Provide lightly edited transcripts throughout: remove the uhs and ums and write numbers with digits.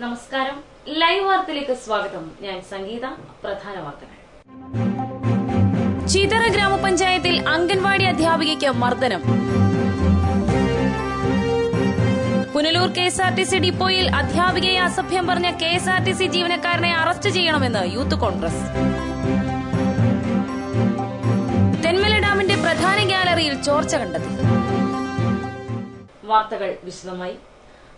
നമസ്കാരം. ലൈവ് വാർത്തയിലേക്ക് സ്വാഗതം. ഞാൻ സംഗീത. പ്രധാന വാർത്തകൾ. ചീതറ ഗ്രാമപഞ്ചായത്തിൽ അംഗൻവാടി അധ്യാപികയ്ക്ക് മർദ്ദനം. പുനലൂർ KSRTC ഡിപ്പോയിൽ അധ്യാപികയെ അസഭ്യം പറഞ്ഞ KSRTC ജീവനക്കാരനെ അറസ്റ്റ് ചെയ്യണമെന്ന് യൂത്ത് കോൺഗ്രസ്. തെന്മല ഡാമിന്റെ പ്രധാന ഗ്യാലറിയിൽ ചോർച്ച കണ്ടെത്തി. വാർത്തകൾ വിശദമായി.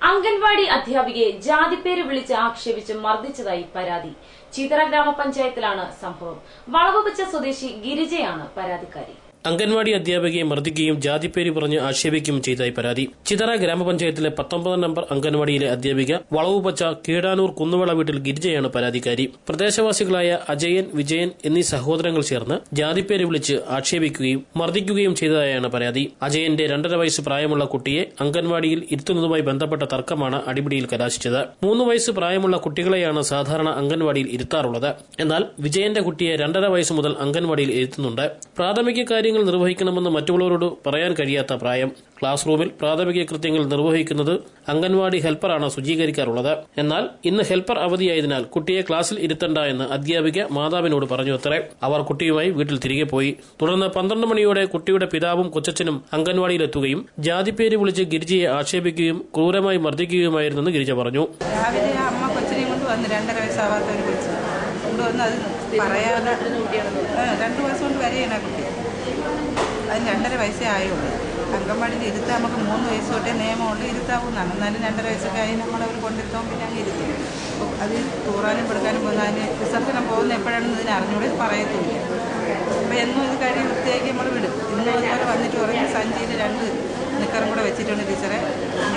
അംഗൻവാടി അധ്യാപികയെ ജാതിപ്പേര് വിളിച്ച് ആക്ഷേപിച്ച് മർദ്ദിച്ചതായി പരാതി. ചീതറ ഗ്രാമപഞ്ചായത്തിലാണ് സംഭവം. വളവുപച്ച സ്വദേശി ഗിരിജയാണ് പരാതിക്കാരി. അംഗൻവാടി അധ്യാപികയെ മർദ്ദിക്കുകയും ജാതിപ്പേര് പറഞ്ഞ് ആക്ഷേപിക്കുകയും ചെയ്തതായി പരാതി. ചിതറ ഗ്രാമപഞ്ചായത്തിലെ 19 നമ്പർ അംഗൻവാടിയിലെ അധ്യാപിക വളവുപച്ച കീടാനൂർ കുന്നുവിള വീട്ടിൽ ഗിരിജയാണ് പരാതിക്കാരി. പ്രദേശവാസികളായ അജയൻ, വിജയൻ എന്നീ സഹോദരങ്ങൾ ചേർന്ന് ജാതിപ്പേര് വിളിച്ച് ആക്ഷേപിക്കുകയും മർദ്ദിക്കുകയും ചെയ്തതായാണ് പരാതി. അജയന്റെ 2.5 വയസ്സ് പ്രായമുള്ള കുട്ടിയെ അംഗൻവാടിയിൽ ഇരുത്തുന്നതുമായി ബന്ധപ്പെട്ട തർക്കമാണ് അടിപിടിയിൽ കലാശിച്ചത്. 3 വയസ്സ് പ്രായമുള്ള കുട്ടികളെയാണ് സാധാരണ അംഗൻവാടിയിൽ ഇരുത്താറുള്ളത്. എന്നാൽ വിജയന്റെ കുട്ടിയെ 2.5 വയസ്സ് മുതൽ അംഗൻവാടിയിൽ ഇരുത്തുന്നുണ്ട്. പ്രാഥമിക കാര്യങ്ങൾ നിർവഹിക്കണമെന്ന് മറ്റുള്ളവരോട് പറയാൻ കഴിയാത്ത പ്രായം. ക്ലാസ് റൂമിൽ പ്രാഥമിക കൃത്യങ്ങൾ നിർവഹിക്കുന്നത് അംഗൻവാടി ഹെൽപ്പറാണ് ശുചീകരിക്കാറുള്ളത്. എന്നാൽ ഇന്ന് ഹെൽപ്പർ അവധിയായതിനാൽ കുട്ടിയെ ക്ലാസ്സിൽ ഇരുത്തണ്ട എന്ന് അധ്യാപിക മാതാവിനോട് പറഞ്ഞു അത്രേ. അവർ കുട്ടിയുമായി വീട്ടിൽ തിരികെ പോയി. തുടർന്ന് 12 മണിയോടെ കുട്ടിയുടെ പിതാവും കൊച്ചച്ഛനും അംഗൻവാടിയിലെത്തുകയും ജാതിപ്പേര് വിളിച്ച് ഗിരിജയെ ആക്ഷേപിക്കുകയും ക്രൂരമായി മർദ്ദിക്കുകയുമായിരുന്നെന്ന് ഗിരിജ പറഞ്ഞു. രാവിലെ അമ്മ കൊച്ചിനെ കൊണ്ട് വന്ന് 2.5 വയസ്സാവാത്ത ഒരു കൊച്ചു കൊണ്ടുവന്ന് അത് പറയാതെ 2 വയസ്സ് കൊണ്ട് വരെയാണ് ആ കുട്ടി. അതിന് 2.5 വയസ്സേ ആയുള്ളൂ. അംഗൻവാടിയിൽ ഇരുത്താൻ നമുക്ക് 3 വയസ്സ് തൊട്ടേ നിയമമുണ്ട്, ഇരുത്താവുന്നതാണ്. എന്നാലും 2.5 വയസ്സൊക്കെ ആയി നമ്മളവർ കൊണ്ടിരുത്താൻ പിന്നെ അങ്ങ് ഇരുത്തും. അപ്പോൾ അത് തൂറാനും പെടുക്കാനും പോകുന്ന അതിന് വിസർജനം പോകുന്ന എപ്പോഴാണെന്ന് ഇതിന് അറിഞ്ഞൂടെ പറയത്തില്ല. അപ്പോൾ എന്നും ഇത് കഴിയും വൃത്തിയാക്കി നമ്മൾ വിടും. ഇന്ന് അതുപോലെ വന്നിട്ട് പറഞ്ഞ് സഞ്ചിയിൽ 2 നിക്കറും കൂടെ വെച്ചിട്ടുണ്ട് ടീച്ചറെ,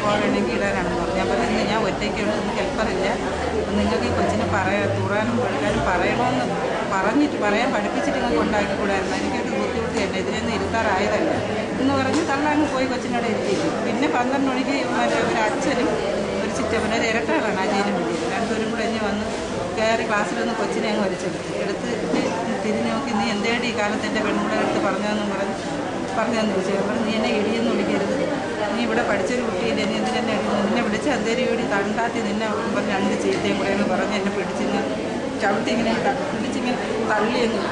പോകണമെങ്കിൽ ഇടാനാണെന്ന് പറഞ്ഞു. ഞാൻ പറഞ്ഞു ഞാൻ ഒറ്റയ്ക്കുള്ളൂ, നിങ്ങൾക്ക് ഹെൽപ്പറില്ല, നിങ്ങൾക്ക് ഈ കൊച്ചിനെ തൂറാനും പെടുക്കാനും പറയണമെന്ന് പറഞ്ഞിട്ട് പറയാൻ പഠിപ്പിച്ചിട്ട് നിങ്ങൾക്ക് ഉണ്ടാക്കിക്കൂടായിരുന്നു. എനിക്കൊരു ബുദ്ധിമുട്ട് തന്നെ, ഇതിനൊന്നും ഇരുത്താറായതല്ല എന്ന് പറഞ്ഞ് തള്ളാങ്ങ് പോയി കൊച്ചിനോട് എത്തിയിട്ടു. പിന്നെ 12 മണിക്ക് ഒരു അച്ഛനും ഒരു ചിറ്റപ്പനും ഒരു ഇരട്ടകളാണ് അജയനും വിളിയത്. രണ്ടുപേരും കൂടെ ഇനി വന്ന് കയറി ക്ലാസ്സിലൊന്ന് കൊച്ചിനെ അങ്ങ് എടുത്ത് തിരിഞ്ഞ് നോക്കി, നീ എന്തേടി ഈ കാലത്ത് എൻ്റെ പെൺകുടെ എടുത്ത് പറഞ്ഞതെന്ന് പറഞ്ഞതെന്ന് ചോദിച്ചു. അപ്പോൾ നീ എന്നെ ഇടിയെന്ന് വിളിക്കരുത്, നീ ഇവിടെ പഠിച്ചൊരു കുട്ടിയില്ലേ, നീ എന്തിനെന്നെ ഇടിക്കുന്നു, നിന്നെ വിളിച്ച് എന്തേലും ഇവിടെ തണ്ടാത്തി നിന്നെ പറഞ്ഞ് 2 ചീത്തയും കൂടെ എന്ന് പറഞ്ഞ് എന്നെ പിടിച്ചിങ്ങ് ചവിട്ടി ഇങ്ങനെ പിടിച്ചിങ്ങനെ തള്ളിയെന്ന്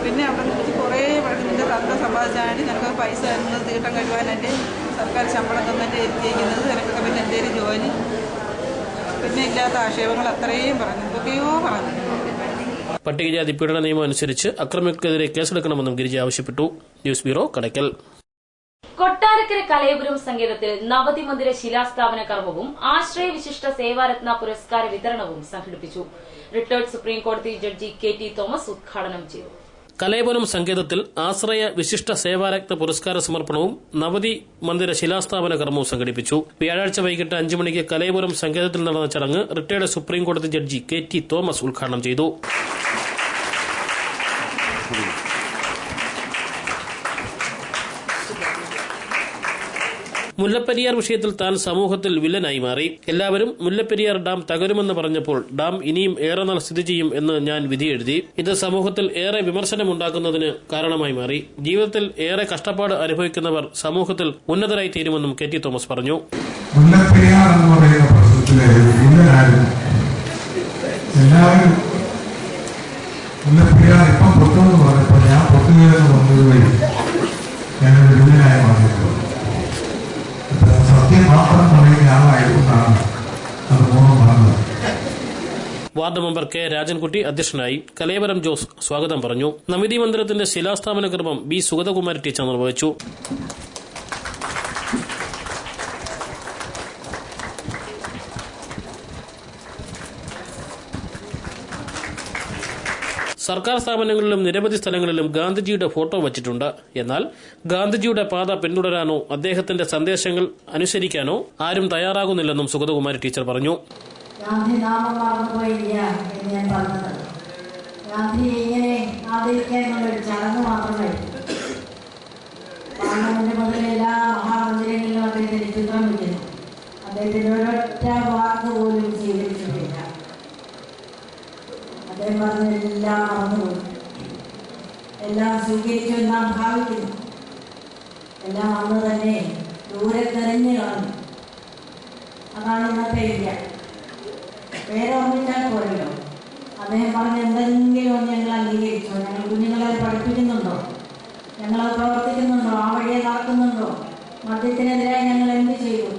പിന്നെ അവിടെ നിന്ന് കുറേ നിൻ്റെ തന്ത സമ്പാദിച്ചാണ് നിനക്ക് പൈസ തരുന്നത്, തീട്ടം കഴിവാനെൻ്റെ സർക്കാർ ശമ്പളം തന്നെ എത്തിയിരിക്കുന്നത്, നിനക്കൊക്കെ പിന്നെ എന്തേലും ജോലി, പിന്നെ ഇല്ലാത്ത ആക്ഷേപങ്ങൾ അത്രയും പറഞ്ഞു, എന്തൊക്കെയോ പറഞ്ഞു. പട്ടികജാതി പീഡന നിയമം അനുസരിച്ച് അക്രമികൾക്കെതിരെ കേസെടുക്കണമെന്നും ഗിരിജ ആവശ്യപ്പെട്ടു. News bureau, Kadakkal. കൊട്ടാരക്കര കലയപുരം സംഗീതത്തിൽ നവതി മന്ദിര ശിലാസ്ഥാപന കർമ്മവും ആശ്രയ വിശിഷ്ട സേവാരത്ന പുരസ്കാര വിതരണവും സംഘടിപ്പിച്ചു. റിട്ടയർഡ് സുപ്രീം കോടതി ജഡ്ജി KT തോമസ് ഉദ്ഘാടനം ചെയ്തു. കലയപുരം സംഗീതത്തിൽ ആശ്രയ വിശിഷ്ട സേവാരത്ന പുരസ്കാര സമർപ്പണവും നവതി മന്ദിര ശിലാസ്ഥാപന കർമ്മവും സംഘടിപ്പിച്ചു. വ്യാഴാഴ്ച വൈകിട്ട് 5 മണിക്ക് കലയപുരം സംഗീതത്തിൽ നടന്ന ചടങ്ങ് റിട്ടയർഡ് സുപ്രീം കോടതി ജഡ്ജി KT തോമസ് ഉദ്ഘാടനം ചെയ്തു. മുല്ലപ്പെരിയാർ വിഷയത്തിൽ താൻ സമൂഹത്തിൽ വില്ലനായി മാറി. എല്ലാവരും മുല്ലപ്പെരിയാർ ഡാം തകരുമെന്ന് പറഞ്ഞപ്പോൾ ഡാം ഇനിയും ഏറെ നാൾ സ്ഥിതി ചെയ്യും എന്ന് ഞാൻ വിധിയെഴുതി. ഇത് സമൂഹത്തിൽ ഏറെ വിമർശനമുണ്ടാക്കുന്നതിന് കാരണമായി മാറി. ജീവിതത്തിൽ ഏറെ കഷ്ടപ്പാട് അനുഭവിക്കുന്നവർ സമൂഹത്തിൽ ഉന്നതരായി തീരുമെന്നും KT തോമസ് പറഞ്ഞു. മുല്ലപ്പെരിയാർ എന്ന് പറയുന്ന പ്രശ്നത്തിലെ വില്ലനായിരുന്നു എല്ലാവരും. മുല്ലപ്പെരിയാർ ഇപ്പം പൊട്ടുമെന്ന് പറഞ്ഞപ്പോൾ ഞാൻ പൊട്ടുകയെന്ന് വന്നത് വഴി ഞാനൊരു വില്ലനായി മാറിയിട്ടുള്ളത്. സത്യം മാത്രം പറയുന്ന ആളായിരുന്നാണ് അത് പൂർണ്ണം പറഞ്ഞത്. വാർഡ് മെമ്പർ K രാജൻകുട്ടി അധ്യക്ഷനായി. കലയപുരം ജോസ് സ്വാഗതം പറഞ്ഞു. നവതി മന്ദിരത്തിന്റെ ശിലാസ്ഥാപന കർമ്മം B സുഗതകുമാരി ടീച്ചർ നിർവഹിച്ചു. സർക്കാർ സ്ഥാപനങ്ങളിലും നിരവധി സ്ഥലങ്ങളിലും ഗാന്ധിജിയുടെ ഫോട്ടോ വച്ചിട്ടുണ്ട്. എന്നാൽ ഗാന്ധിജിയുടെ പാത പിന്തുടരാനോ അദ്ദേഹത്തിന്റെ സന്ദേശങ്ങൾ അനുസരിക്കാനോ ആരും തയ്യാറാകുന്നില്ലെന്നും സുഗതകുമാരി ടീച്ചർ പറഞ്ഞു. ഗാന്ധി നാമം മറന്നുപോയില്ല എന്ന് ഞാൻ പറഞ്ഞത്. ഗാന്ധിയെ ഇങ്ങനെ ആദരിക്കാൻ എന്നുള്ളൊരു ചടങ്ങ് മാത്രമേ പാർലമെന്റ് മുതൽ എല്ലാ മഹാമന്ദിരങ്ങളിലും അദ്ദേഹത്തിന് ചിത്രം വയ്ക്കുന്നു. അദ്ദേഹത്തിന് ഒരൊറ്റ വാക്ക് പോലും സ്വീകരിച്ചിട്ടില്ല. അദ്ദേഹം പറഞ്ഞെല്ലാം മറന്നുപോയി. എല്ലാം സ്വീകരിച്ചു നാം ഭാവിക്കുന്നു. എല്ലാം അന്ന് തന്നെ ദൂരെ തെരഞ്ഞു കളഞ്ഞു. അതാണ് ഇന്നത്തെ ഇന്ത്യ. പേരെ ഓർമ്മിച്ചാൽ പോരല്ലോ. അദ്ദേഹം പറഞ്ഞ എന്തെങ്കിലും ഒന്ന് ഞങ്ങൾ അംഗീകരിച്ചോ? ഞങ്ങൾ കുഞ്ഞുങ്ങളെ പഠിപ്പിക്കുന്നുണ്ടോ? ഞങ്ങൾ പ്രവർത്തിക്കുന്നുണ്ടോ? ആ വഴിയെ നടക്കുന്നുണ്ടോ? മദ്യത്തിനെതിരായി ഞങ്ങൾ എന്ത് ചെയ്തു?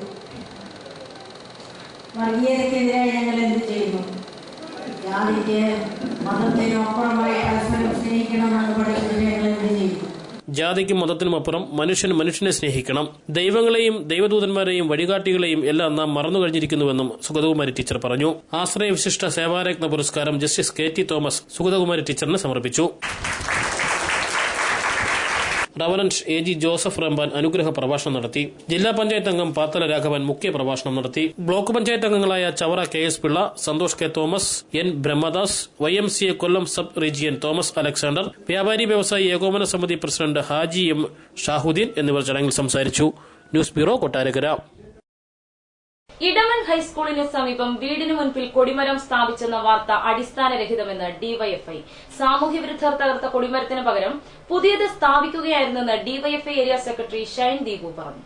വർഗീയതയ്ക്കെതിരായി ഞങ്ങൾ എന്ത് ചെയ്യുന്നു? ജാതിക്ക് മതത്തിനും അപ്പുറമായി പരസ്പരം സ്നേഹിക്കണമെന്നാണ് പഠിക്കുന്നത്. ഞങ്ങൾ എന്ത് ചെയ്തു? ജാതിക്കും മതത്തിനും അപ്പുറം മനുഷ്യൻ മനുഷ്യനെ സ്നേഹിക്കണം. ദൈവങ്ങളെയും ദൈവദൂതന്മാരെയും വഴികാട്ടികളെയും എല്ലാം നാം മറന്നു കഴിഞ്ഞിരിക്കുന്നുവെന്നും സുഗതകുമാരി ടീച്ചർ പറഞ്ഞു. ആശ്രയ വിശിഷ്ട സേവാരത്ന പുരസ്കാരം ജസ്റ്റിസ് KT തോമസ് സുഗതകുമാരി ടീച്ചറിന് സമർപ്പിച്ചു. റവറന്റ് AG ജോസഫ് റമ്പാൻ അനുഗ്രഹ പ്രഭാഷണം നടത്തി. ജില്ലാ പഞ്ചായത്ത് അംഗം പാത്തല രാഘവൻ മുഖ്യ പ്രഭാഷണം നടത്തി. ബ്ലോക്ക് പഞ്ചായത്ത് അംഗങ്ങളായ Chavara KS Pillai, Santhosh K Thomas, N Brahmadas, YMCA Kollam sub region Thomas Alexander, വ്യാപാരി വ്യവസായി ഏകോപന സമിതി പ്രസിഡന്റ് ഹാജി M ഷാഹുദ്ദീൻ എന്നിവർ ചടങ്ങിൽ സംസാരിച്ചു. News bureau, Kottarakkara. ഇടമൺ ഹൈസ്കൂളിന് സമീപം വീടിന് മുൻപിൽ കൊടിമരം സ്ഥാപിച്ചെന്ന വാർത്ത അടിസ്ഥാനരഹിതമെന്ന് ഡിവൈഎഫ്ഐ. സാമൂഹ്യവിരുദ്ധർ തകർത്ത കൊടിമരത്തിന് പകരം പുതിയത് സ്ഥാപിക്കുകയായിരുന്നെന്ന് DYFI area secretary Shine Deepu പറഞ്ഞു.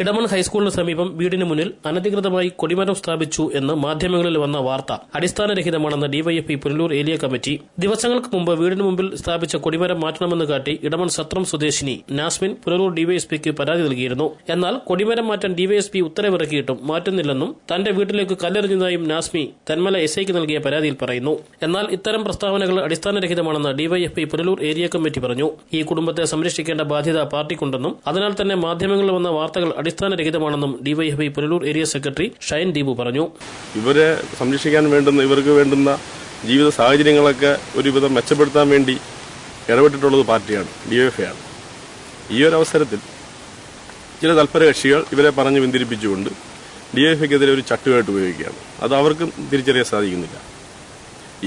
ഇടമൺ ഹൈസ്കൂളിന് സമീപം വീടിന് മുന്നിൽ അനധികൃതമായി കൊടിമരം സ്ഥാപിച്ചു എന്ന് മാധ്യമങ്ങളിൽ വന്ന വാർത്ത അടിസ്ഥാനരഹിതമാണെന്ന് ഡിവൈഎഫ്ഐ പുനലൂർ ഏരിയ കമ്മിറ്റി. ദിവസങ്ങൾക്ക് മുമ്പ് വീടിന് മുമ്പിൽ സ്ഥാപിച്ച കൊടിമരം മാറ്റണമെന്ന് കാട്ടി ഇടമൺ സത്രം സ്വദേശിനി നാസ്മിൻ പുനലൂർ ഡിവൈഎസ്പിക്ക് പരാതി നൽകിയിരുന്നു. എന്നാൽ കൊടിമരം മാറ്റാൻ ഡിവൈഎസ്പി ഉത്തരവിറക്കിയിട്ടും മാറ്റുന്നില്ലെന്നും തന്റെ വീട്ടിലേക്ക് കല്ലെറിഞ്ഞതായും നാസ്മി തെന്മല SIക്ക് നൽകിയ പരാതിയിൽ പറയുന്നു. എന്നാൽ ഇത്തരം പ്രസ്താവനകൾ അടിസ്ഥാനരഹിതമാണെന്ന് ഡിവൈഎഫ്ഐ പുനലൂർ ഏരിയ കമ്മിറ്റി പറഞ്ഞു. ഈ കുടുംബത്തെ സംരക്ഷിക്കേണ്ട ബാധ്യത പാർട്ടിക്കുണ്ടെന്നും അതിനാൽ തന്നെ മാധ്യമങ്ങളിൽ വന്ന വാർത്തകൾ അടിസ്ഥാനരഹിതമാണെന്നും DYFI Punalur area secretary Shine Deepu പറഞ്ഞു. ഇവരെ സംരക്ഷിക്കാൻ ഇവർക്ക് വേണ്ടുന്ന ജീവിത സാഹചര്യങ്ങളൊക്കെ ഒരുവിധം മെച്ചപ്പെടുത്താൻ വേണ്ടി ഇടപെട്ടിട്ടുള്ളത് പാർട്ടിയാണ്, ഡിവൈഎഫ്ഐ ആണ്. ഈ ഒരു അവസരത്തിൽ ചില തൽപര കക്ഷികൾ ഇവരെ പറഞ്ഞു പിന്തിരിപ്പിച്ചുകൊണ്ട് ഡിവൈഎഫ്ഐക്കെതിരെ ഒരു ചട്ടുകെട്ട് ഉപയോഗിക്കുകയാണ്. അത് അവർക്കും തിരിച്ചറിയാൻ സാധിക്കുന്നില്ല.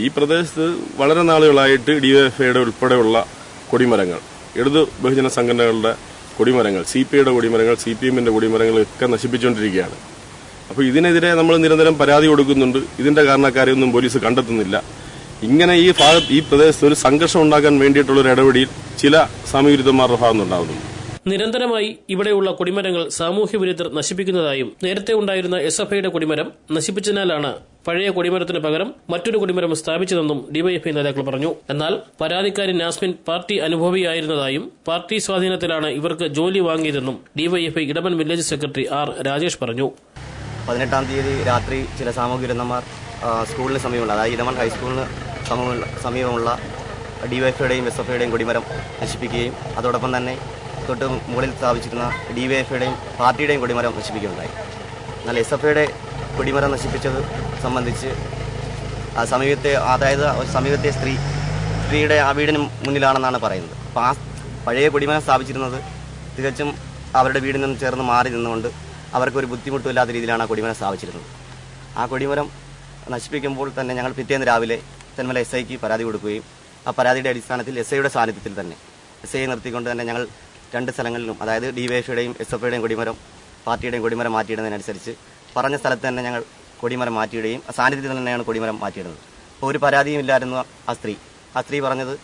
ഈ പ്രദേശത്ത് വളരെ നാളുകളായിട്ട് ഡിവൈഎഫ്ഐയുടെ ഉൾപ്പെടെയുള്ള കൊടിമരങ്ങൾ, ഇടതു ബഹുജന സംഘടനകളുടെ കൊടിമരങ്ങൾ, CPIയുടെ കൊടിമരങ്ങൾ, CPMന്റെ കൊടിമരങ്ങളൊക്കെ നശിപ്പിച്ചുകൊണ്ടിരിക്കുകയാണ്. അപ്പോൾ ഇതിനെതിരെ നമ്മൾ നിരന്തരം പരാതി കൊടുക്കുന്നുണ്ട്. ഇതിന്റെ കാരണക്കാരെയൊന്നും പോലീസ് കണ്ടെത്തുന്നില്ല. ഇങ്ങനെ ഈ പ്രദേശത്ത് ഒരു സംഘർഷം ഉണ്ടാക്കാൻ വേണ്ടിയിട്ടുള്ള ഒരു ഇടപെടിയിൽ ചില സാമൂഹ്യവിരുദ്ധന്മാരുടെ ഭാഗത്തുനിന്നുണ്ടാകുന്നുണ്ട്. നിരന്തരമായി ഇവിടെയുള്ള കൊടിമരങ്ങൾ സാമൂഹ്യവിരുദ്ധർ നശിപ്പിക്കുന്നതായും നേരത്തെ ഉണ്ടായിരുന്ന SFIയുടെ കൊടിമരം നശിപ്പിച്ചതിനാലാണ് പഴയ കൊടിമരത്തിന് പകരം മറ്റൊരു കൊടിമരം സ്ഥാപിച്ചതെന്നും ഡിവൈഎഫ്ഐ നേതാക്കൾ പറഞ്ഞു. എന്നാൽ പരാതിക്കാരി നാസ്മിൻ പാർട്ടി അനുഭവിയായിരുന്നതായും പാർട്ടി സ്വാധീനത്തിലാണ് ഇവർക്ക് ജോലി വാങ്ങിയതെന്നും DYFI Edamon village secretary R Rajesh പറഞ്ഞു. 18-ാം തീയതി രാത്രി ചില സാമൂഹ്യവിരുദ്ധന്മാർ സ്കൂളിന് സമീപമുള്ള, അതായത് ഇടമൺ ഹൈസ്കൂളിന് സമീപമുള്ള ഡിവൈഎഫ്ഐയുടെയും SFIയുടെയും കൊടിമരം നശിപ്പിക്കുകയും അതോടൊപ്പം തന്നെ തൊട്ട് മുകളിൽ സ്ഥാപിച്ചിരുന്ന ഡിവൈഎഫ്ഐയുടെയും പാർട്ടിയുടെയും കൊടിമരം നശിപ്പിക്കുകയുണ്ടായി. എന്നാൽ SFIയുടെ കൊടിമരം നശിപ്പിച്ചത് സംബന്ധിച്ച് സമീപത്തെ സ്ത്രീയുടെ ആ വീടിന് മുന്നിലാണെന്നാണ് പറയുന്നത്. അപ്പോൾ ആ പഴയ കൊടിമരം സ്ഥാപിച്ചിരുന്നത് തികച്ചും അവരുടെ വീടിൽ നിന്ന് ചേർന്ന് മാറി നിന്നുകൊണ്ട് അവർക്കൊരു ബുദ്ധിമുട്ടില്ലാത്ത രീതിയിലാണ് ആ കൊടിമരം സ്ഥാപിച്ചിരുന്നത്. ആ കൊടിമരം നശിപ്പിക്കുമ്പോൾ തന്നെ ഞങ്ങൾ പിറ്റേന്ന് രാവിലെ തെന്മല SIക്ക് പരാതി കൊടുക്കുകയും ആ പരാതിയുടെ അടിസ്ഥാനത്തിൽ SIയുടെ സാന്നിധ്യത്തിൽ തന്നെ SIയെ നിർത്തിക്കൊണ്ട് തന്നെ ഞങ്ങൾ 2 സ്ഥലങ്ങളിലും, അതായത് ഡിവൈഎഫ്ഐയുടെയും SFIയുടെയും കൊടിമരം പാർട്ടിയുടെയും കൊടിമരം മാറ്റിയിടുന്നതിനനുസരിച്ച് പറഞ്ഞ സ്ഥലത്ത് തന്നെ ഞങ്ങൾ കൊടിമരം മാറ്റിയിടുകയും ആ സാന്നിധ്യത്തിൽ തന്നെയാണ് കൊടിമരം മാറ്റിയിടുന്നത്. അപ്പോൾ ഒരു പരാതിയും ഇല്ലായിരുന്നു ആ സ്ത്രീ പറഞ്ഞത്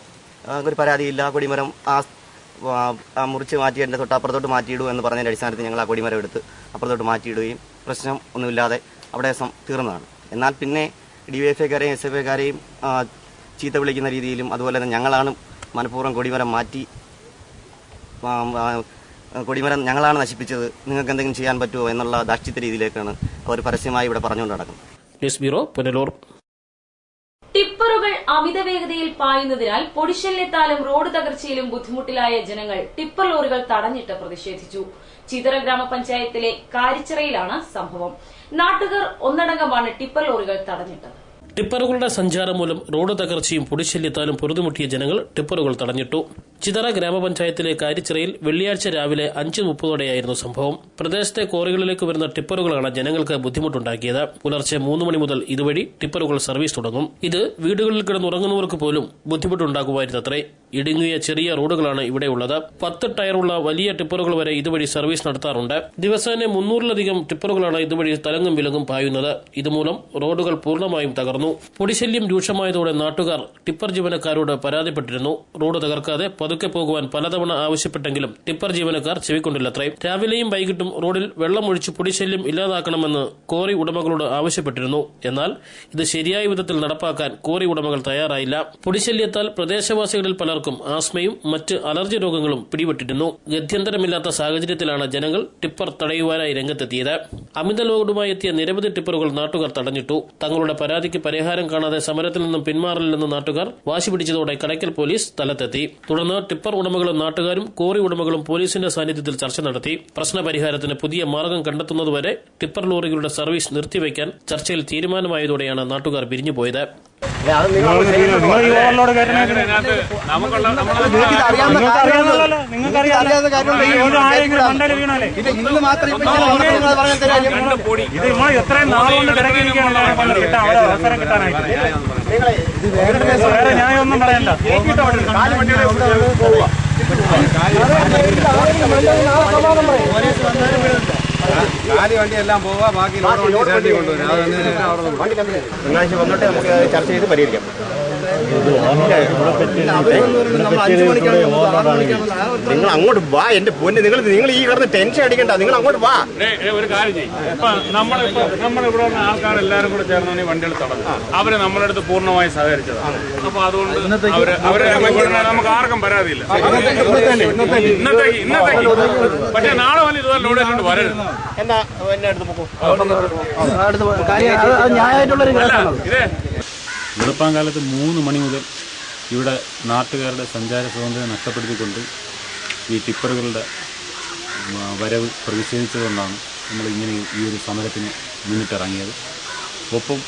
ഒരു പരാതിയില്ല, കൊടിമരം മുറിച്ച് മാറ്റി എൻ്റെ തൊട്ടപ്പുറത്തോട്ട് മാറ്റിയിടൂ എന്ന് പറഞ്ഞതിൻ്റെ അടിസ്ഥാനത്തിൽ ഞങ്ങൾ ആ കൊടിമരം എടുത്ത് അപ്പുറത്തോട്ട് മാറ്റിയിടുകയും പ്രശ്നം ഒന്നുമില്ലാതെ അവിടെ തീർന്നതാണ്. എന്നാൽ പിന്നെ ഡിവൈഎഫ്ഐക്കാരെയും SFIക്കാരെയും ചീത്ത വിളിക്കുന്ന രീതിയിലും അതുപോലെ തന്നെ ഞങ്ങളാണ് മനഃപൂർവ്വം കൊടിമരം ഞങ്ങളാണ് നശിപ്പിച്ചത്, നിങ്ങൾക്ക് എന്തെങ്കിലും ചെയ്യാൻ പറ്റുമോ എന്നുള്ള ദാക്ഷിത്യ രീതിയിലേക്കാണ് അവർ പരസ്യമായി ഇവിടെ പറഞ്ഞുകൊണ്ട് നടക്കുന്നത്. News bureau, Punalur. ടിപ്പറുകൾ അമിത വേഗതയിൽ പായുന്നതിനാൽ പൊടിശല്യത്താലും റോഡ് തകർച്ചയിലും ബുദ്ധിമുട്ടിലായ ജനങ്ങൾ ടിപ്പർ ലോറികൾ തടഞ്ഞിട്ട് പ്രതിഷേധിച്ചു. ചിതറ ഗ്രാമപഞ്ചായത്തിലെ കാരിച്ചിറയിലാണ് സംഭവം. നാട്ടുകാർ ഒന്നടങ്കമാണ് ടിപ്പർ ലോറികൾ തടഞ്ഞിട്ടത്. ടിപ്പറുകളുടെ സഞ്ചാരം മൂലം റോഡ് തകർച്ചയും പൊടിശല്യത്താലും പൊറുതിമുട്ടിയ ജനങ്ങൾ ടിപ്പറുകൾ തടഞ്ഞിട്ടു. ചിതറ ഗ്രാമപഞ്ചായത്തിലെ കാരിച്ചിറയിൽ വെള്ളിയാഴ്ച രാവിലെ 5:30 സംഭവം. പ്രദേശത്തെ ക്വാറികളിലേക്ക് വരുന്ന ടിപ്പറുകളാണ് ജനങ്ങൾക്ക് ബുദ്ധിമുട്ടുണ്ടാക്കിയത്. പുലർച്ചെ 3 മണി മുതൽ ഇതുവഴി ടിപ്പറുകൾ സർവീസ് തുടങ്ങും. ഇത് വീടുകളിൽ കിടന്നുറങ്ങുന്നവർക്ക് പോലും ബുദ്ധിമുട്ടുണ്ടാകുമായിരുന്നത്രേ. ഇടുങ്ങിയ ചെറിയ റോഡുകളാണ് ഇവിടെയുള്ളത്. 10 ടയറുള്ള വലിയ ടിപ്പറുകൾ വരെ ഇതുവഴി സർവീസ് നടത്താറുണ്ട്. ദിവസേന 300-ലധികം ടിപ്പറുകളാണ് ഇതുവഴി തലങ്ങും വിലങ്ങും പായുന്നത്. ഇതുമൂലം റോഡുകൾ പൂർണ്ണമായും തകർന്നു. പൊടിശല്യം രൂക്ഷമായതോടെ നാട്ടുകാർ ടിപ്പർ ജീവനക്കാരോട് പരാതിപ്പെട്ടിരുന്നു. റോഡ് തകർക്കാതെ പതുക്കെ പോകുവാൻ പലതവണ ആവശ്യപ്പെട്ടെങ്കിലും ടിപ്പർ ജീവനക്കാർ ചെവിക്കൊണ്ടില്ലത്രേ. രാവിലെയും വൈകിട്ടും റോഡിൽ വെള്ളമൊഴിച്ച് പൊടിശല്യം ഇല്ലാതാക്കണമെന്ന് കോറി ഉടമകളോട് ആവശ്യപ്പെട്ടിരുന്നു. എന്നാൽ ഇത് ശരിയായ വിധത്തിൽ നടപ്പാക്കാൻ കോറി ഉടമകൾ തയ്യാറായില്ല. പൊടിശല്യത്താൽ പ്രദേശവാസികളിൽ പലർക്കും ആസ്മയും മറ്റ് അലർജി രോഗങ്ങളും പിടിപെട്ടിരുന്നു. ഗത്യന്തരമില്ലാത്ത സാഹചര്യത്തിലാണ് ജനങ്ങൾ ടിപ്പർ തടയുവാനായി രംഗത്തെത്തിയത്. അമിത ലോഡുമായി എത്തിയ നിരവധി ടിപ്പറുകൾ നാട്ടുകാർ തടഞ്ഞിട്ടു. തങ്ങളുടെ പരാതിക്ക് പരിഹാരം കാണാതെ സമരത്തിൽ നിന്നും പിന്മാറില്ലെന്ന് നാട്ടുകാർ വാശി പിടിച്ചതോടെ കടയ്ക്കൽ പോലീസ് സ്ഥലത്തെത്തി. തുടർന്ന് ടിപ്പർ ഉടമകളും നാട്ടുകാരും കോറി ഉടമകളും പോലീസിന്റെ സാന്നിധ്യത്തിൽ ചർച്ച നടത്തി. പ്രശ്നപരിഹാരത്തിന് പുതിയ മാർഗം കണ്ടെത്തുന്നതുവരെ ടിപ്പർ ലോറികളുടെ സർവീസ് നിർത്തിവെക്കാൻ ചർച്ചയിൽ തീരുമാനമായതോടെയാണ് നാട്ടുകാർ പിരിഞ്ഞുപോയത്. ന്യായമൊന്നും പറയണ്ട. കാലി വണ്ടിയെല്ലാം പോവാ, ബാക്കി വണ്ടി കൊണ്ടുവരും. തിങ്കളാഴ്ച വന്നിട്ട് നമുക്ക് ചർച്ച ചെയ്ത് പരിഹരിക്കാം. നിങ്ങൾ അങ്ങോട്ട് വാ എന്റെ പൊന്ന്. നിങ്ങൾ ഈ കിടന്ന് ടെൻഷൻ അടിക്കണ്ട. നിങ്ങൾ അങ്ങോട്ട് വാ. ഒരു കാര്യം ചെയ്യും. നമ്മളിവിടെ ആൾക്കാരെല്ലാരും കൂടെ ചേർന്നാണ് ഈ വണ്ടികൾ തടഞ്ഞത്. അവര് നമ്മളെ അടുത്ത് പൂർണ്ണമായി സഹകരിച്ചതാണ്. അപ്പൊ അതുകൊണ്ട് അവരെ നമുക്ക് ആർക്കും പരാതിയില്ല. ഇന്നത്തേക്ക് പക്ഷെ നാളെ വന്ന് ഇതുപോലെ ലോഡ് ചെയ്തുകൊണ്ട് വരരുത്. എന്നാ എന്നെ അടുത്ത് പോക്കോ. ഇതേ വെളുപ്പാങ്കാലത്ത് 3 മണി മുതൽ ഇവിടെ നാട്ടുകാരുടെ സഞ്ചാര സ്വാതന്ത്ര്യം നഷ്ടപ്പെടുത്തിക്കൊണ്ട് ഈ ടിപ്പറുകളുടെ വരവ് പ്രതിഷേധിച്ചതുകൊണ്ടാണ് നമ്മളിങ്ങനെ ഈ ഒരു സമരത്തിന് മുന്നിട്ടിറങ്ങിയത്. ഒപ്പം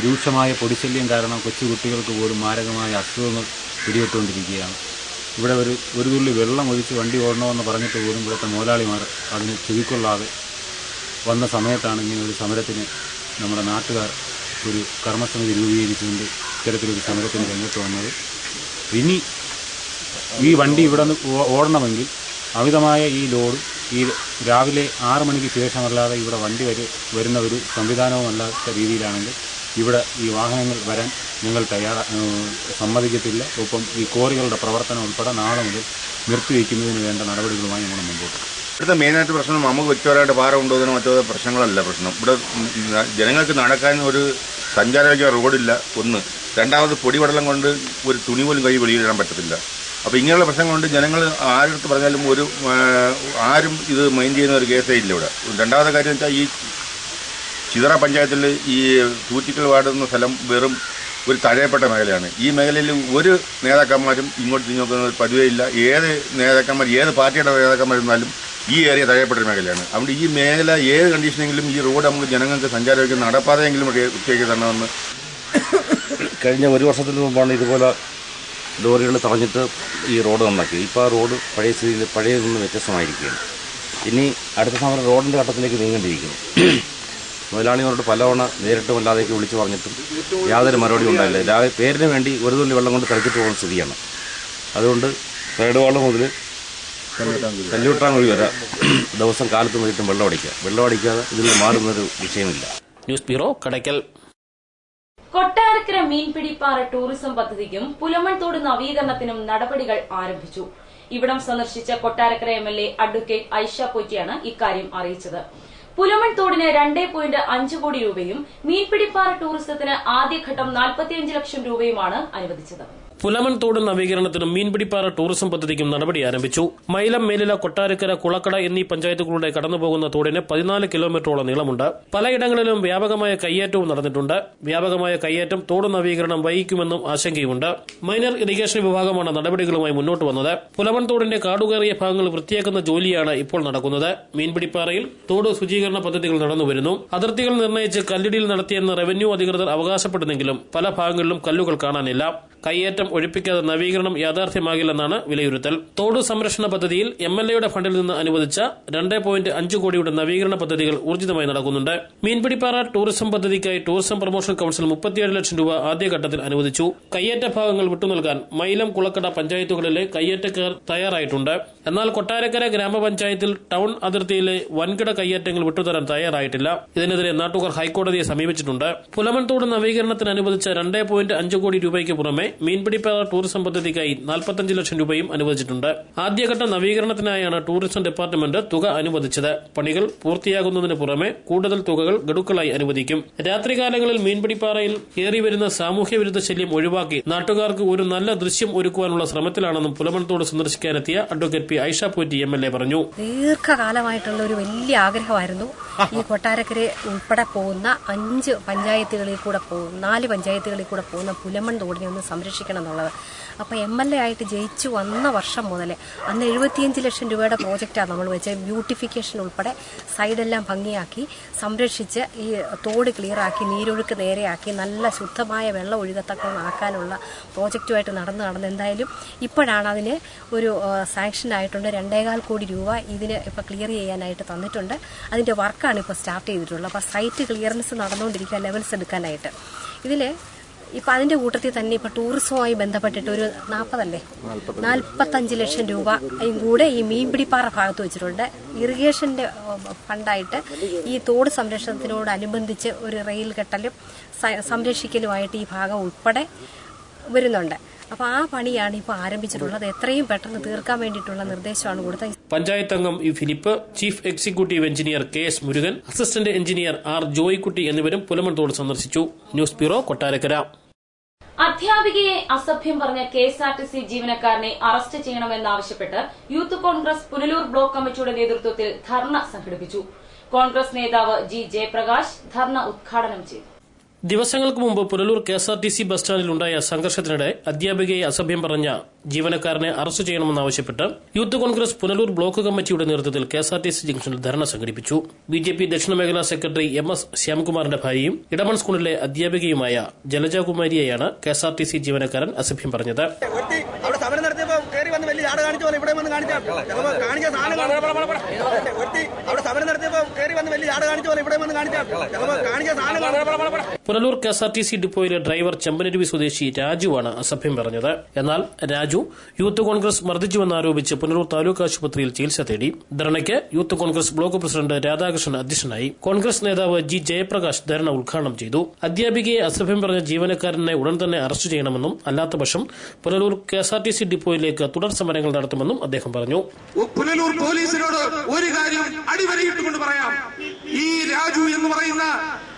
രൂക്ഷമായ പൊടിശല്യം കാരണം കൊച്ചുകുട്ടികൾക്ക് പോലും മാരകമായ അസുഖങ്ങൾ പിടിപെട്ടുകൊണ്ടിരിക്കുകയാണ്. ഇവിടെ ഒരു തുള്ളി വെള്ളം ഒഴിച്ച് വണ്ടി ഓടണമെന്ന് പറഞ്ഞിട്ട് പോലും ഇവിടുത്തെ മുതലാളിമാർ അതിന് ചെവിക്കൊള്ളാതെ വന്ന സമയത്താണ് ഇങ്ങനെ ഒരു സമരത്തിന് നമ്മുടെ നാട്ടുകാർ ഒരു കർമ്മസമിതി രൂപീകരിച്ചുകൊണ്ട് ഇത്തരത്തിലൊരു സമരത്തിന് രംഗത്ത് വന്നത്. ഇനി ഈ വണ്ടി ഇവിടെ നിന്ന് ഓടണമെങ്കിൽ അമിതമായ ഈ ലോഡ് ഈ രാവിലെ 6 മണിക്ക് ശേഷമല്ലാതെ ഇവിടെ വണ്ടി വരുന്ന ഒരു സംവിധാനവുമല്ലാത്ത രീതിയിലാണെങ്കിൽ ഇവിടെ ഈ വാഹനങ്ങൾ വരാൻ ഞങ്ങൾ സമ്മതിക്കത്തില്ല. ഒപ്പം ഈ കോറികളുടെ പ്രവർത്തനം ഉൾപ്പെടെ നാളെ മുതൽ നിർത്തിവെക്കുന്നതിന് വേണ്ട നടപടികളുമായി നമ്മൾ മുമ്പോട്ട്. ഇവിടുത്തെ മെയിനായിട്ട് പ്രശ്നം നമുക്ക് വ്യക്തിപരമായിട്ട് ഭാരം കൊണ്ടുപോകുന്ന മറ്റോ പ്രശ്നങ്ങളല്ല പ്രശ്നം. ഇവിടെ ജനങ്ങൾക്ക് നടക്കാൻ ഒരു സഞ്ചാരയോഗ്യ റോഡില്ല. ഒന്ന്. രണ്ടാമത് പൊടിപടലം കൊണ്ട് ഒരു തുണി പോലും കൈ വെളിയിടാൻ പറ്റത്തില്ല. അപ്പോൾ ഇങ്ങനെയുള്ള പ്രശ്നങ്ങൾ കൊണ്ട് ജനങ്ങൾ ആരെടുത്ത് പറഞ്ഞാലും ആരും ഇത് മൈൻഡ് ചെയ്യുന്ന ഒരു കേസേ ഇല്ല ഇവിടെ. രണ്ടാമത്തെ കാര്യം വെച്ചാൽ ഈ ചിതറ പഞ്ചായത്തിൽ ഈ തൂറ്റിക്കൽ വാർഡ് എന്ന സ്ഥലം വെറും ഒരു തഴയപ്പെട്ട മേഖലയാണ്. ഈ മേഖലയിൽ ഒരു നേതാക്കന്മാരും ഇങ്ങോട്ട് തിരിഞ്ഞോക്കുന്ന പതിവേ ഇല്ല. ഏത് പാർട്ടിയുടെ നേതാക്കന്മാരുന്നാലും ഈ ഏരിയ തഴയപ്പെട്ട മേഖലയാണ്. അതുകൊണ്ട് ഈ മേഖല ഏത് കണ്ടീഷനെങ്കിലും ഈ റോഡ് നമുക്ക് ജനങ്ങൾക്ക് സഞ്ചാരമൊക്കെ നടപ്പാതെയെങ്കിലും ഉച്ചയ്ക്ക് തരണമെന്ന്. കഴിഞ്ഞ 1 വർഷത്തിന് മുമ്പാണ് ഇതുപോലെ ലോറികൾ തടഞ്ഞിട്ട് ഈ റോഡ് നന്നാക്കി. ഇപ്പോൾ ആ റോഡ് പഴയ സ്ഥിതിയിൽ പഴയതിൽ നിന്ന് വ്യത്യസ്തമായിരിക്കുകയാണ്. ഇനി അടുത്ത സമയം റോഡിൻ്റെ ഘട്ടത്തിലേക്ക് നീങ്ങേണ്ടിയിരിക്കുന്നു. മുതലാളിമാരോട് പലവണ നേരിട്ടും അല്ലാതെയൊക്കെ വിളിച്ചു പറഞ്ഞിട്ടും യാതൊരു മറുപടി ഉണ്ടായില്ല. പേരിന് വേണ്ടി ഒരു തുള്ളി വെള്ളം കൊണ്ട് തിളച്ചിട്ട് പോകുന്ന സ്ഥിതിയാണ്. അതുകൊണ്ട് സൈഡുവാളം മുതൽ കല്ലൂട്ടാങ്കുഴി വരെ ദിവസം കാലത്ത് നോക്കിയിട്ടും വെള്ളം അടിക്കാതെ ഇതിൽ മാറുന്നൊരു വിഷയമില്ല. News bureau, Kadakkal. Kottarakkara Meenpidippara tourism പദ്ധതിക്കും പുലമൺതോട് നവീകരണത്തിനും നടപടികൾ ആരംഭിച്ചു. ഇവിടം സന്ദർശിച്ച കൊട്ടാരക്കര MLA അഡ്വക്കേറ്റ് ഐഷ പോറ്റിയാണ് ഇക്കാര്യം അറിയിച്ചത്. പുലമൺതോടിന് 2.5 കോടി രൂപയും മീൻപിടിപ്പാറ ടൂറിസത്തിന് ആദ്യഘട്ടം 45 ലക്ഷം രൂപയുമാണ് അനുവദിച്ചത്. പുലമൺതോട് നവീകരണത്തിനും മീൻപിടിപ്പാറ ടൂറിസം പദ്ധതിക്കും നടപടി ആരംഭിച്ചു. മൈലം, മേലില, കൊട്ടാരക്കര, കുളക്കട എന്നീ പഞ്ചായത്തുകളുടെ കടന്നുപോകുന്ന തോടിന് 14 കിലോമീറ്ററോളം നീളമുണ്ട്. പലയിടങ്ങളിലും വ്യാപകമായ കയ്യേറ്റവും നടന്നിട്ടുണ്ട്. വ്യാപകമായ കയ്യേറ്റം തോട് നവീകരണം വൈകിക്കുമെന്നും ആശങ്കയുമുണ്ട്. മൈനർ ഇറിഗേഷൻ വിഭാഗമാണ് നടപടികളുമായി മുന്നോട്ട് വന്നത്. പുലമൺതോടിന്റെ കാടുകയറിയ ഭാഗങ്ങൾ വൃത്തിയാക്കുന്ന ജോലിയാണ് ഇപ്പോൾ നടക്കുന്നത്. മീൻപിടിപ്പാറയിൽ തോട് ശുചീകരണ പദ്ധതികൾ നടന്നുവരുന്നു. അതിർത്തികൾ നിർണ്ണയിച്ച് കല്ലിടിയിൽ നടത്തിയെന്ന് റവന്യൂ അധികൃതർ അവകാശപ്പെടുന്നെങ്കിലും പല ഭാഗങ്ങളിലും കല്ലുകൾ കാണാനില്ല. കയ്യേറ്റം ഒഴിപ്പിക്കാതെ നവീകരണം യാഥാർത്ഥ്യമാകില്ലെന്നാണ് വിലയിരുത്തൽ. തോട് സംരക്ഷണ പദ്ധതിയിൽ MLAയുടെ ഫണ്ടിൽ നിന്ന് അനുവദിച്ച 2.5 കോടിയുടെ നവീകരണ പദ്ധതികൾ ഊർജിതമായി നടക്കുന്നുണ്ട്. മീൻപിടിപ്പാറ ടൂറിസം പദ്ധതിക്കായി ടൂറിസം പ്രൊമോഷൻ കൌൺസിൽ 37 ലക്ഷം രൂപ ആദ്യഘട്ടത്തിൽ അനുവദിച്ചു. കയ്യേറ്റ ഭാഗങ്ങൾ വിട്ടുനൽകാൻ മൈലം, കുളക്കട പഞ്ചായത്തുകളിലെ കയ്യേറ്റക്കാർ തയ്യാറായിട്ടുണ്ട്. എന്നാൽ കൊട്ടാരക്കര ഗ്രാമപഞ്ചായത്തിൽ ടൌൺ അതിർത്തിയിലെ വൻകിട കയ്യേറ്റങ്ങൾ വിട്ടുതരാൻ തയ്യാറായിട്ടില്ല. ഇതിനെതിരെ നാട്ടുകാർ ഹൈക്കോടതിയെ സമീപിച്ചിട്ടുണ്ട്. പുലമൺ തോട് നവീകരണത്തിന് അനുവദിച്ച 2.5 കോടി രൂപയ്ക്ക് പുറമെ മീൻപിടിപ്പാറ ടൂറിസം പദ്ധതിക്കായി 45 ലക്ഷം രൂപയും അനുവദിച്ചിട്ടുണ്ട്. ആദ്യഘട്ട നവീകരണത്തിനായാണ് ടൂറിസം ഡിപ്പാർട്ട്മെന്റ് തുക അനുവദിച്ചത്. പണികൾ പൂർത്തിയാകുന്നതിന് പുറമെ കൂടുതൽ തുകകൾ ഗഡുക്കളായി അനുവദിക്കും. രാത്രികാലങ്ങളിൽ മീൻപിടിപ്പാറയിൽ ഏറിവരുന്ന സാമൂഹ്യ വിരുദ്ധ ശല്യം ഒഴിവാക്കി നാട്ടുകാർക്ക് ഒരു നല്ല ദൃശ്യം ഒരുക്കുവാനുള്ള ശ്രമത്തിലാണെന്നും പുലമൺ തോട് സന്ദർശിക്കാനെത്തിയ advocate P Aisha Potty MLA പറഞ്ഞു. ദീർഘകാലമായിട്ടുള്ള ഒരു വലിയ ആഗ്രഹമായിരുന്നു ഈ കൊട്ടാരക്കര ഉൾപ്പെടെ പോകുന്ന 5 പഞ്ചായത്തുകളിൽ കൂടെ 4 പഞ്ചായത്തുകളിൽ കൂടെ പോകുന്ന പുലമൺ തോടിനെ ഒന്ന് സംരക്ഷിക്കണം എന്നുള്ളത്. അപ്പോൾ MLA ആയിട്ട് ജയിച്ചു വന്ന വർഷം മുതൽ അന്ന് 75 ലക്ഷം രൂപയുടെ പ്രോജക്റ്റാണ് നമ്മൾ വെച്ച് ബ്യൂട്ടിഫിക്കേഷൻ ഉൾപ്പെടെ സൈഡെല്ലാം ഭംഗിയാക്കി സംരക്ഷിച്ച് ഈ തോട് ക്ലിയറാക്കി നീരൊഴുക്ക് നേരെയാക്കി നല്ല ശുദ്ധമായ വെള്ളം ഒഴുകത്തക്കമാക്കാനുള്ള പ്രോജക്റ്റുമായിട്ട് നടന്ന് എന്തായാലും ഇപ്പോഴാണ് അതിന് ഒരു സാങ്ഷൻ ആയിട്ടുണ്ട്. 2.25 കോടി രൂപ ഇതിന് ഇപ്പോൾ ക്ലിയർ ചെയ്യാനായിട്ട് തന്നിട്ടുണ്ട്. അതിൻ്റെ വർക്കാണ് ഇപ്പോൾ സ്റ്റാർട്ട് ചെയ്തിട്ടുള്ളത്. അപ്പോൾ സൈറ്റ് ക്ലിയറൻസ് നടന്നുകൊണ്ടിരിക്കുക, ലെവൽസ് എടുക്കാനായിട്ട്. ഇതിൽ ഇപ്പം അതിൻ്റെ കൂട്ടത്തിൽ തന്നെ ഇപ്പോൾ ടൂറിസവുമായി ബന്ധപ്പെട്ടിട്ട് ഒരു 45 ലക്ഷം രൂപ കൂടെ ഈ മീൻപിടിപ്പാറ ഭാഗത്ത് വെച്ചിട്ടുണ്ട്. ഇറിഗേഷൻ്റെ ഫണ്ടായിട്ട് ഈ തോട് സംരക്ഷണത്തിനോടനുബന്ധിച്ച് ഒരു റെയിൽ കെട്ടലും സംരക്ഷിക്കലുമായിട്ട് ഈ ഭാഗം ഉൾപ്പെടെ വരുന്നുണ്ട്. അപ്പോൾ ആ പണിയാണ് ഇപ്പോൾ ആരംഭിച്ചിട്ടുള്ളത്. എത്രയും പെട്ടെന്ന് തീർക്കാൻ വേണ്ടിയിട്ടുള്ള നിർദ്ദേശമാണ് കൊടുത്തത്. പഞ്ചായത്ത് അംഗം E Philip, chief executive engineer KS Murugan, assistant engineer R Joykutty എന്നിവരും പുലമൺ തോട് സന്ദർശിച്ചു. News bureau, Kottarakkara. അധ്യാപികയെ അസഭ്യം പറഞ്ഞ KSRTC ജീവനക്കാരനെ അറസ്റ്റ് ചെയ്യണമെന്നാവശ്യപ്പെട്ട് യൂത്ത് കോൺഗ്രസ് പുനലൂർ ബ്ലോക്ക് കമ്മിറ്റിയുടെ നേതൃത്വത്തിൽ ധർണ സംഘടിപ്പിച്ചു. കോൺഗ്രസ് നേതാവ് G ജയപ്രകാശ് ധർണ ഉദ്ഘാടനം ചെയ്തു. ദിവസങ്ങൾക്ക് മുമ്പ് പുനലൂർ KSRTC ബസ് സ്റ്റാൻഡിലുണ്ടായ സംഘർഷത്തിനിടെ അധ്യാപികയെ അസഭ്യം പറഞ്ഞ ജീവനക്കാരനെ അറസ്റ്റ് ചെയ്യണമെന്നാവശ്യപ്പെട്ട് യൂത്ത് കോൺഗ്രസ് പുനലൂർ ബ്ലോക്ക് കമ്മിറ്റിയുടെ നേതൃത്വത്തിൽ KSRTC ജംഗ്ഷനിൽ ധർണ സംഘടിപ്പിച്ചു. BJP ദക്ഷിണ മേഖലാ സെക്രട്ടറി MS ശ്യാംകുമാറിന്റെ ഭാര്യയും ഇടമൺ സ്കൂളിലെ അധ്യാപികയുമായ ജലജകുമാരിയെയാണ് KSRTC ജീവനക്കാരൻ അസഭ്യം പറഞ്ഞത്. പുനലൂർ KSRTC ഡിപ്പോയിലെ ഡ്രൈവർ ചെമ്പനരുവി സ്വദേശി രാജുവാണ് അസഭ്യം പറഞ്ഞത്. എന്നാൽ രാജു യൂത്ത് കോൺഗ്രസ് മർദ്ദിച്ചുവെന്നാരോപിച്ച് പുനലൂർ താലൂക്ക് ആശുപത്രിയിൽ ചികിത്സ തേടി. ധർണയ്ക്ക് Youth Congress block president Radhakrishnan അധ്യക്ഷനായി. കോൺഗ്രസ് നേതാവ് G ജയപ്രകാശ് ധർണ ഉദ്ഘാടനം ചെയ്തു. അധ്യാപികയെ അസഭ്യം പറഞ്ഞ ജീവനക്കാരനെ ഉടൻ തന്നെ അറസ്റ്റ് ചെയ്യണമെന്നും അല്ലാത്തപക്ഷം പുനലൂർ KSRTC ഡിപ്പോയിലേക്ക് തുടർ സമരങ്ങൾ നടത്തുമെന്നും അദ്ദേഹം പറഞ്ഞു. പുനലൂർ പോലീസിനോട് ഒരു കാര്യം അടിവരയിട്ടുകൊണ്ട് പറയാം. ഈ രാജു എന്ന് പറയുന്ന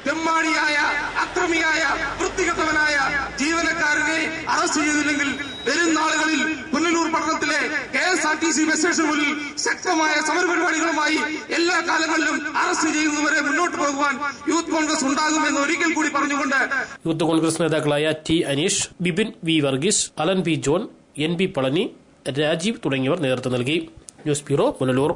തെമ്മാടിയായ, അക്രമിയായ, വൃത്തികെട്ടവനായ ജീവനക്കാരനെ അറസ്റ്റ് ചെയ്തില്ലെങ്കിൽ വരും നാളുകളിൽ പുനലൂർ പട്ടണത്തിലെ KSRTC ബസ് സ്റ്റേഷൻ മുന്നിൽ ശക്തമായ സമരപരിപാടികളുമായി എല്ലാ കാലങ്ങളിലും അറസ്റ്റ് ചെയ്യുന്നവരെ മുന്നോട്ട് പോകുവാൻ യൂത്ത് കോൺഗ്രസ് ഉണ്ടാകുമെന്ന് ഒരിക്കൽ കൂടി പറഞ്ഞുകൊണ്ട് യൂത്ത് കോൺഗ്രസ് നേതാക്കളായ T Aneesh, Bipin V Varghese, Alan P John, NB Palani, Rajeev തുടങ്ങിയവർ നേതൃത്വം നൽകി. News bureau, Punalur.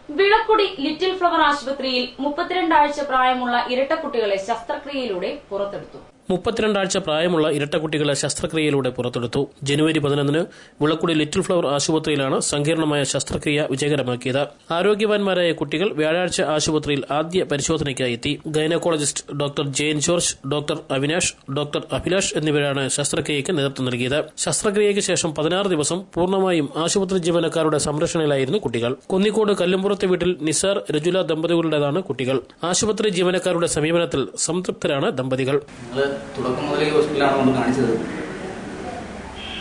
Vilakkudi little flower ആശുപത്രിയിൽ 32 ആഴ്ച പ്രായമുള്ള ഇരട്ടക്കുട്ടികളെ ശസ്ത്രക്രിയയിലൂടെ പുറത്തെടുത്തു. 32 ആഴ്ച പ്രായമുള്ള ഇരട്ടക്കുട്ടികളെ ശസ്ത്രക്രിയയിലൂടെ പുറത്തെടുത്തു. ജനുവരി 11 വിളക്കുടി ലിറ്റിൽ ഫ്ലവർ ആശുപത്രിയിലാണ് സങ്കീർണമായ ശസ്ത്രക്രിയ വിജയകരമാക്കിയത്. ആരോഗ്യവാന്മാരായ കുട്ടികൾ വ്യാഴാഴ്ച ആശുപത്രിയിൽ ആദ്യ പരിശോധനയ്ക്കായി എത്തി. Gynaecologist doctor Jain George, doctor Avinash, doctor Abhilash എന്നിവരാണ് ശസ്ത്രക്രിയയ്ക്ക് നേതൃത്വം നൽകിയത്. ശസ്ത്രക്രിയയ്ക്ക് ശേഷം 16 ദിവസം പൂർണ്ണമായും ആശുപത്രി ജീവനക്കാരുടെ സംരക്ഷണയിലായിരുന്നു കുട്ടികൾ. കുന്നിക്കോട് കല്ലുംപുറത്തെ വീട്ടിൽ നിസാർ രജുല ദമ്പതികളുടേതാണ് കുട്ടികൾ. ആശുപത്രി ജീവനക്കാരുടെ സമീപനത്തിൽ സംതൃപ്തരാണ് ദമ്പതികൾ. തുടക്കം മുതൽ ഈ ഹോസ്പിറ്റലാണ് കൊണ്ട് കാണിച്ചത്.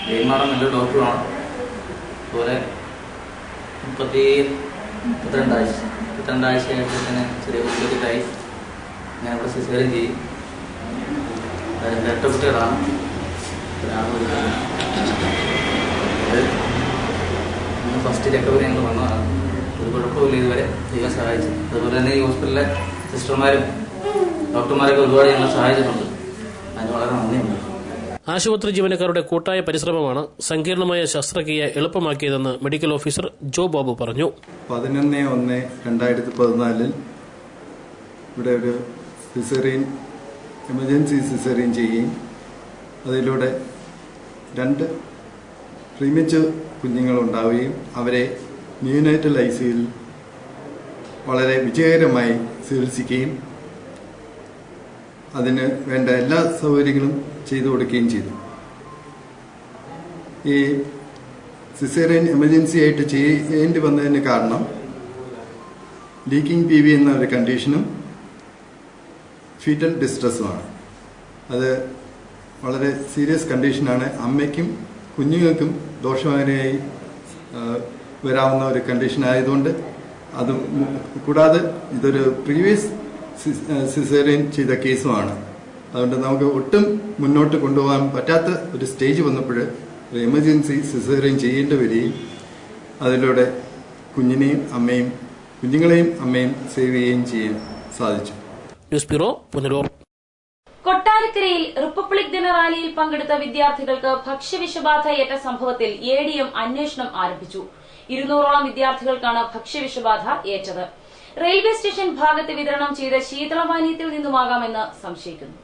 ജയന്മാണം നല്ലൊരു ഡോക്ടറാണ്. അതുപോലെ 32 ആഴ്ചയായിട്ട് തന്നെ ചെറിയ കുട്ടികൾക്കായി ഞാൻ ഇവിടെ സിസേറിയൻ ചെയ്യും. ഇരട്ട കുട്ടികളാണ്. ഫസ്റ്റ് ചെക്കപ്പ് ഞങ്ങൾ വന്നതാണ്. ഒരു കുഴപ്പമില്ല ഇതുവരെ. ദൈവം സഹായിച്ചു. അതുപോലെ തന്നെ ഈ ഹോസ്പിറ്റലിലെ സിസ്റ്റർമാരും ഡോക്ടർമാരൊക്കെ ഒരുപാട് ഞങ്ങളെ സഹായിച്ചിട്ടുണ്ട്. അതിന് വളരെ നന്ദിയുണ്ട്. ആശുപത്രി ജീവനക്കാരുടെ കൂട്ടായ പരിശ്രമമാണ് സങ്കീർണമായ ശസ്ത്രക്രിയ എളുപ്പമാക്കിയതെന്ന് മെഡിക്കൽ ഓഫീസർ ജോ ബാബു പറഞ്ഞു. 11/1/2014 ഇവിടെ ഒരു സിസേറിയൻ, എമർജൻസി സിസേറിയൻ ചെയ്യുകയും അതിലൂടെ 2 പ്രീമച്വർ കുഞ്ഞുങ്ങളുണ്ടാവുകയും അവരെ നിയോനേറ്റൽ ഐസിയുയിൽ വളരെ വിജയകരമായി ചികിത്സിക്കുകയും അതിന് വേണ്ട എല്ലാ സൗകര്യങ്ങളും ചെയ്തു കൊടുക്കുകയും ചെയ്തു. ഈ സിസേറിയൻ എമർജൻസി ആയിട്ട് ചെയ്യേണ്ടി വന്നതിന് കാരണം ലീക്കിംഗ് PV എന്ന ഒരു കണ്ടീഷനും ഫീറ്റൽ ഡിസ്ട്രസ്സുമാണ്. അത് വളരെ സീരിയസ് കണ്ടീഷനാണ്. അമ്മയ്ക്കും കുഞ്ഞുങ്ങൾക്കും ദോഷകരമായി വരാവുന്ന ഒരു കണ്ടീഷൻ ആയതുകൊണ്ട് അത് കൂടാതെ ഇതൊരു പ്രീവിയസ് സിസേറിയൻ ചെയ്ത കേസുമാണ്. അതുകൊണ്ട് നമുക്ക് ഒട്ടും മുന്നോട്ട് കൊണ്ടുപോകാൻ പറ്റാത്ത ഒരു സ്റ്റേജ് വന്നപ്പോൾ ഒരു എമർജൻസി സിസേറിയൻ ചെയ്യേണ്ടി വരികയും അതിലൂടെ കുഞ്ഞുങ്ങളെയും അമ്മയും സേവ് ചെയ്യുകയും ചെയ്യാൻ സാധിച്ചു. News bureau, Punalur. കൊട്ടാരക്കരയിൽ റിപ്പബ്ലിക് ദിന റാലിയിൽ പങ്കെടുത്ത വിദ്യാർത്ഥികൾക്ക് ഭക്ഷ്യവിഷബാധയേറ്റ സംഭവത്തിൽ ADM അന്വേഷണം ആരംഭിച്ചു. 200ഓളം വിദ്യാർത്ഥികൾക്കാണ് ഭക്ഷ്യവിഷബാധ ഏറ്റത്. റെയിൽവേ സ്റ്റേഷൻ ഭാഗത്ത് വിതരണം ചെയ്ത ശീതളപാനീയത്തിൽ നിന്നുമാകാമെന്ന് സംശയിക്കുന്നു.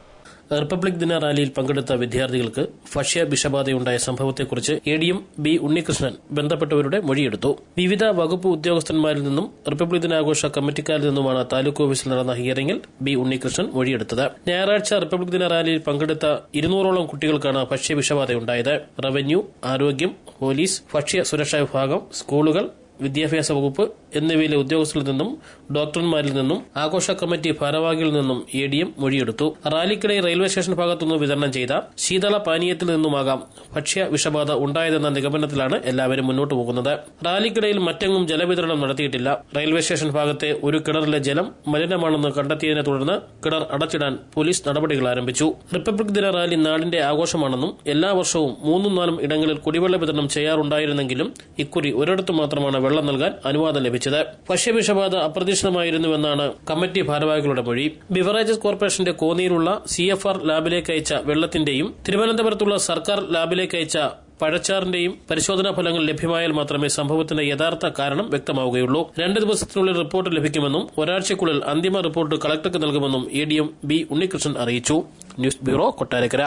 റിപ്പബ്ലിക് ദിന റാലിയിൽ പങ്കെടുത്ത വിദ്യാർത്ഥികൾക്ക് ഭക്ഷ്യ വിഷബാധയുണ്ടായ സംഭവത്തെക്കുറിച്ച് ADM B ഉണ്ണികൃഷ്ണൻ ബന്ധപ്പെട്ടവരുടെ മൊഴിയെടുത്തു. വിവിധ വകുപ്പ് ഉദ്യോഗസ്ഥന്മാരിൽ നിന്നും റിപ്പബ്ലിക് ദിനാഘോഷ കമ്മിറ്റിക്കാരിൽ നിന്നുമാണ് താലൂക്ക് ഓഫീസിൽ നടന്ന ഹിയറിംഗിൽ B ഉണ്ണികൃഷ്ണൻ മൊഴിയെടുത്തത്. ഞായറാഴ്ച റിപ്പബ്ലിക് ദിന റാലിയിൽ പങ്കെടുത്ത 200ഓളം കുട്ടികൾക്കാണ് ഭക്ഷ്യ വിഷബാധയുണ്ടായത്. റവന്യൂ, ആരോഗ്യം, പോലീസ്, ഭക്ഷ്യ സുരക്ഷാ വിഭാഗം, സ്കൂളുകൾ, വിദ്യാഭ്യാസ വകുപ്പ് എന്നിവയിലെ ഉദ്യോഗസ്ഥരിൽ നിന്നും ഡോക്ടർമാരിൽ നിന്നും ആഘോഷ കമ്മിറ്റി ഭാരവാഹികളിൽ നിന്നും ADM മൊഴിയെടുത്തു. റാലിക്കിടെ റെയിൽവേ സ്റ്റേഷൻ ഭാഗത്തുനിന്ന് വിതരണം ചെയ്ത ശീതള പാനീയത്തിൽ നിന്നുമാകാം ഭക്ഷ്യ വിഷബാധ ഉണ്ടായതെന്ന നിഗമനത്തിലാണ് എല്ലാവരും മുന്നോട്ട് പോകുന്നത്. റാലിക്കിടയിൽ മറ്റെങ്ങും ജലവിതരണം നടത്തിയിട്ടില്ല. റെയിൽവേ സ്റ്റേഷൻ ഭാഗത്തെ ഒരു കിണറിലെ ജലം മലിനമാണെന്ന് കണ്ടെത്തിയതിനെ തുടർന്ന് കിണർ അടച്ചിടാൻ പോലീസ് നടപടികൾ ആരംഭിച്ചു. റിപ്പബ്ലിക് ദിന റാലി നാടിന്റെ ആഘോഷമാണെന്നും എല്ലാ വർഷവും 3-4 ഇടങ്ങളിൽ കുടിവെള്ള വിതരണം ചെയ്യാറുണ്ടായിരുന്നെങ്കിലും ഇക്കുറി ഒരിടത്തു മാത്രമാണ് വെള്ളം നൽകാൻ അനുവാദം ലഭിച്ചത്. ഭക്ഷ്യവിഷബാധ അപ്രതീക്ഷിതമായിരുന്നുവെന്നാണ് കമ്മിറ്റി ഭാരവാഹികളുടെ മൊഴി. ബിവറേജസ് കോർപ്പറേഷന്റെ കോന്നിയിലുള്ള CFR ലാബിലേക്ക് അയച്ച വെള്ളത്തിന്റെയും തിരുവനന്തപുരത്തുള്ള സർക്കാർ ലാബിലേക്ക് അയച്ച പഴച്ചാറിന്റെയും പരിശോധനാ ഫലങ്ങൾ ലഭ്യമായാൽ മാത്രമേ സംഭവത്തിന്റെ യഥാർത്ഥ കാരണം വ്യക്തമാവുകയുള്ളൂ. 2 ദിവസത്തിനുള്ളിൽ റിപ്പോർട്ട് ലഭിക്കുമെന്നും ഒരാഴ്ചയ്ക്കുള്ളിൽ അന്തിമ റിപ്പോർട്ട് കളക്ടർക്ക് നൽകുമെന്നും ADM B ഉണ്ണികൃഷ്ണൻ അറിയിച്ചു. News bureau, Kottarakkara.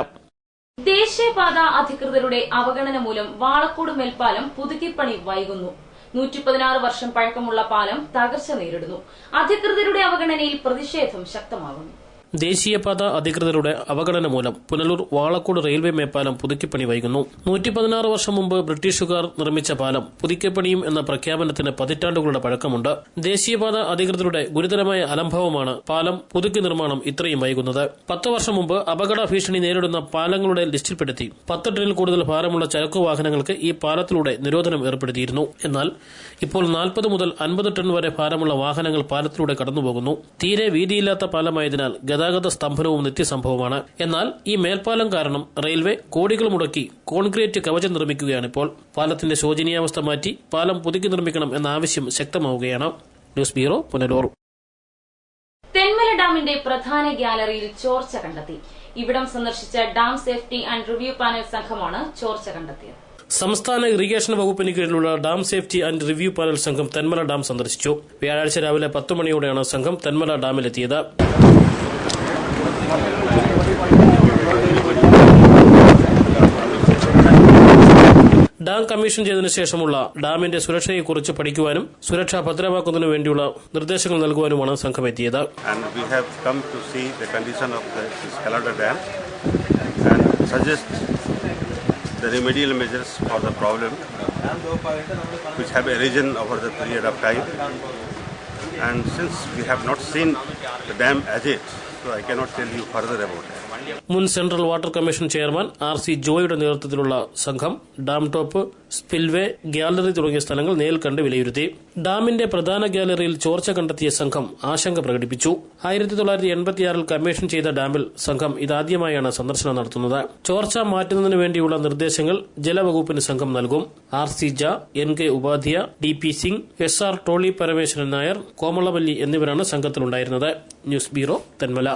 ദേശീയപാത അധികൃതരുടെ അവഗണന മൂലം വാളക്കോട് മേൽപ്പാലം പുതുക്കിപ്പണി വൈകുന്നു. 116 വർഷം പഴക്കമുള്ള പാലം തകർച്ച നേരിടുന്നു. അധികൃതരുടെ അവഗണനയിൽ പ്രതിഷേധം ശക്തമാകുന്നു. ദേശീയപാത അധികൃതരുടെ അവഗണന മൂലം പുനലൂർ വാളക്കോട് റെയിൽവേ മേൽപ്പാലം പുതുക്കിപ്പണി വൈകുന്നു. 116 വർഷം മുമ്പ് ബ്രിട്ടീഷുകാർ നിർമ്മിച്ച പാലം പുതുക്കിപ്പണിയും എന്ന പ്രഖ്യാപനത്തിന് പതിറ്റാണ്ടുകളുടെ പഴക്കമുണ്ട്. ദേശീയപാത അധികൃതരുടെ ഗുരുതരമായ അലംഭാവമാണ് പാലം പുതുക്കി നിർമ്മാണം ഇത്രയും വൈകുന്നത്. 10 വർഷം മുമ്പ് അപകട ഭീഷണി നേരിടുന്ന പാലങ്ങളുടെ ലിസ്റ്റിൽപ്പെടുത്തി 10 ടണ്ണിൽ കൂടുതൽ ഭാരമുള്ള ചരക്കു വാഹനങ്ങൾക്ക് ഈ പാലത്തിലൂടെ നിരോധനം ഏർപ്പെടുത്തിയിരുന്നു. എന്നാൽ ഇപ്പോൾ 40 മുതൽ 50 ടൺ വരെ ഭാരമുള്ള വാഹനങ്ങൾ പാലത്തിലൂടെ കടന്നുപോകുന്നു. തീരെ വീതിയില്ലാത്ത പാലമായതിനാൽ ഗതാഗത സ്തംഭനവും നിത്യസംഭവമാണ്. എന്നാൽ ഈ മേൽപ്പാലം കാരണം റെയിൽവേ കോടികൾ മുടക്കി കോൺക്രീറ്റ് കവചം നിർമ്മിക്കുകയാണിപ്പോൾ. പാലത്തിന്റെ ശോചനീയാവസ്ഥ മാറ്റി പാലം പുതുക്കി നിർമ്മിക്കണം എന്ന ആവശ്യം ശക്തമാവുകയാണ്. News bureau, Punalur. തെന്മല ഡാമിന്റെ പ്രധാന ഗ്യാലറിയിൽ ചോർച്ച കണ്ടെത്തി. ഇവിടം സന്ദർശിച്ച dam safety and review panel സംഘമാണ് ചോർച്ച കണ്ടെത്തിയത്. സംസ്ഥാന ഇറിഗേഷൻ വകുപ്പിന് കീഴിലുള്ള dam safety and review panel സംഘം തെന്മല ഡാം സന്ദർശിച്ചു. വ്യാഴാഴ്ച രാവിലെ 10 മണിയോടെയാണ് സംഘം തെന്മല ഡാമിലെത്തിയത്. ഡാം കമ്മീഷൻ ചെയ്തതിനു ശേഷമുള്ള ഡാമിന്റെ സുരക്ഷയെക്കുറിച്ച് പഠിക്കുവാനും സുരക്ഷ ഭദ്രമാക്കുന്നതിനു വേണ്ടിയുള്ള നിർദ്ദേശങ്ങൾ നൽകുവാനുമാണ് സംഘം എത്തിയത്. The remedial measures for the problem which have arisen over the period of time, and since we have not seen the dam as yet, so I cannot tell you further about it. മുൻ central water commission chairman RC ജോയിയുടെ നേതൃത്വത്തിലുള്ള സംഘം dam top, spillway, gallery തുടങ്ങിയ സ്ഥലങ്ങൾ നേരിൽ കണ്ട് വിലയിരുത്തി. ഡാമിന്റെ പ്രധാന ഗ്യാലറിയിൽ ചോർച്ച കണ്ടെത്തിയ സംഘം ആശങ്ക പ്രകടിപ്പിച്ചു. 1986 കമ്മീഷൻ ചെയ്ത ഡാമിൽ സംഘം ഇതാദ്യമായാണ് സന്ദർശനം നടത്തുന്നത്. ചോർച്ച മാറ്റുന്നതിന് വേണ്ടിയുള്ള നിർദ്ദേശങ്ങൾ ജലവകുപ്പിന് സംഘം നൽകും. RC ജ, NK Upadhyaya, DP Singh, SR Toli Parameswaran Nair, Komalavalli എന്നിവരാണ് സംഘത്തിലുണ്ടായിരുന്നത്. News bureau, Thenmala.